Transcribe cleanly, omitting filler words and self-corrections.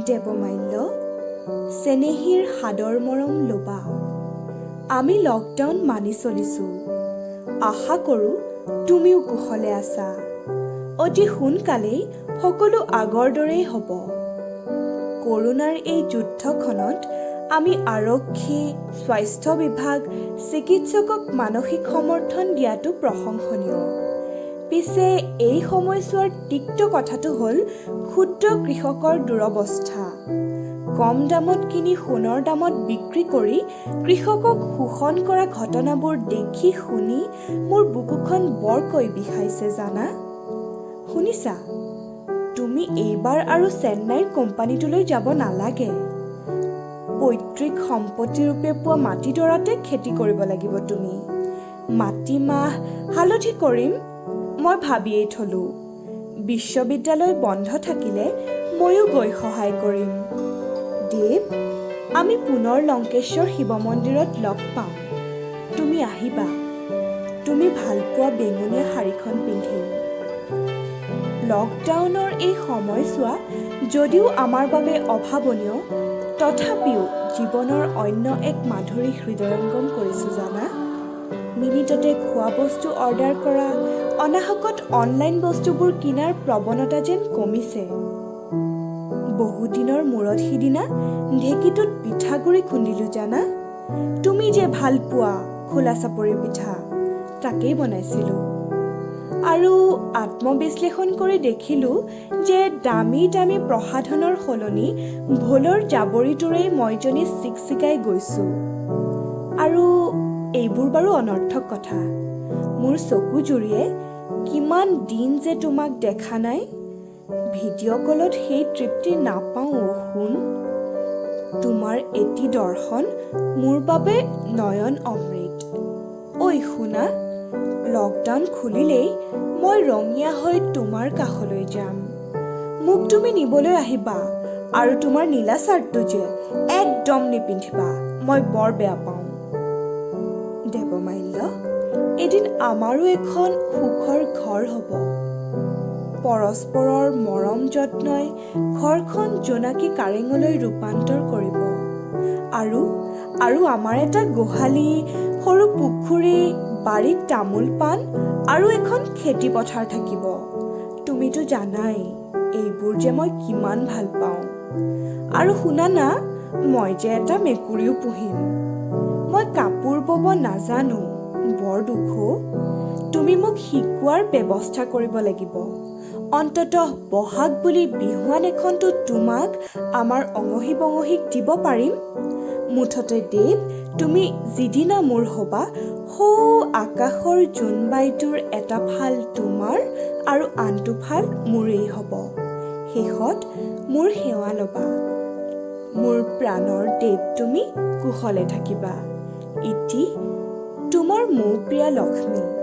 দেৱমাল্য, চেনেহীৰ সাদৰ মৰম ল'বা। আমি লকডাউন মানি চলিছোঁ। আশা কৰোঁ তুমিও কুশলে আছা। অতি সোনকালেই সকলো আগৰ দৰেই হ'ব। কৰোনাৰ এই যুদ্ধখনত আমি আৰক্ষী, স্বাস্থ্য বিভাগ, চিকিৎসকক মানসিক সমৰ্থন দিয়াটো প্ৰশংসনীয়। পিছে এই সময়ছোৱাৰ তিক্ত কথাটো হ'ল ক্ষুদ্ৰ কৃষকৰ দুৰৱস্থা। কম দামত কিনি সোণৰ দামত বিক্ৰী কৰি কৃষকক শোষণ কৰা ঘটনাবোৰ দেখি শুনি মোৰ বুকুখন বৰকৈ বিষাইছে জানা। শুনিছা, তুমি এইবাৰ আৰু চেন্নাইৰ কোম্পানীটোলৈ যাব নালাগে। পৈতৃক সম্পত্তি ৰূপে পোৱা মাটিডৰাতে খেতি কৰিব লাগিব তুমি। মাটিমাহ হালধি কৰিম মই ভাবিয়েই থলোঁ। বিশ্ববিদ্যালয় বন্ধ থাকিলে ময়ো গৈ সহায় কৰিম। দেৱ, আমি পুনৰ লংকেশ্বৰ শিৱ মন্দিৰত লগ পাম। তুমি আহিবা। তুমি ভালপোৱা বেঙুনীয়া শাৰীখন পিন্ধিম। লকডাউনৰ এই সময়ছোৱা যদিও আমাৰ বাবে অভাৱনীয়, তথাপিও জীৱনৰ অন্য এক মাধুৰী হৃদয়ংগম কৰিছোঁ জানা। মিনিটতে খোৱা বস্তু অৰ্ডাৰ কৰা, অনাহকত অনলাইন বস্তুবোৰ কিনাৰ প্ৰৱণতা যেন কমিছে। বহুদিনৰ মূৰত সিদিনা ঢেঁকীটোত পিঠাগুড়ি খুন্দিলোঁ জানা। তুমি যে ভাল পোৱা খোলা চাপৰি পিঠা, তাকেই বনাইছিলোঁ। আৰু আত্মবিশ্লেষণ কৰি দেখিলোঁ যে দামী দামী প্ৰসাধনৰ সলনি ভোলৰ জাবৰিটোৰেই মইজনী চিকচিকাই গৈছোঁ। আৰু এইবোৰ বাৰু অনৰ্থক কথা। মোৰ চকু জুৰিয়ে কিমান দিন যে তোমাক দেখা নাই। ভিডিঅ' কলত সেই তৃপ্তি নাপাওঁ অ' সোণ। তোমাৰ এটি দৰ্শন মোৰ বাবে নয়ন অমৃত। ঐ শুনা, লকডাউন খুলিলেই মই ৰঙীয়া হৈ তোমাৰ কাষলৈ যাম। মোক তুমি নিবলৈ আহিবা। আৰু তোমাৰ নীলা চাৰ্টটো যে একদম নিপিন্ধিবা, মই বৰ বেয়া পাওঁ। দেৱমাল্য, এদিন আমাৰো এখন সুখৰ ঘৰ হ'ব। পৰস্পৰৰ মৰম যত্নই ঘৰখন জোনাকী কাৰেঙলৈ ৰূপান্তৰ কৰিব। আৰু আমাৰ এটা গোহালি, সৰু পুখুৰী, বাৰীত তামোল পাণ আৰু এখন খেতি পথাৰ থাকিব। তুমিতো জানাই এইবোৰ যে মই কিমান ভাল পাওঁ। আৰু শুনা না, মই যে এটা মেকুৰীও পুহিম। মই কাপোৰ বব নাজানো, বৰ দুখ। তুমি মোক শিকোৱাৰ ব্যৱস্থা কৰিব লাগিব। অন্ততঃ বহাগ বুলি বিহুৱান এখনতো তোমাক আমাৰ অঙহী বঙহীক দিব পাৰিম। মুঠতে দেৱ, তুমি যিদিনা মোৰ হ'বা, সৌ আকাশৰ জোনবাইটোৰ এটা ফাল তোমাৰ আৰু আনটো ফাল মোৰেই হ'ব। শেষত মোৰ সেৱা ল'বা। মোৰ প্ৰাণৰ দেৱ, তুমি কুশলে থাকিবা। ইতি তোমাৰ মৌপ্ৰিয়া লক্ষ্মী।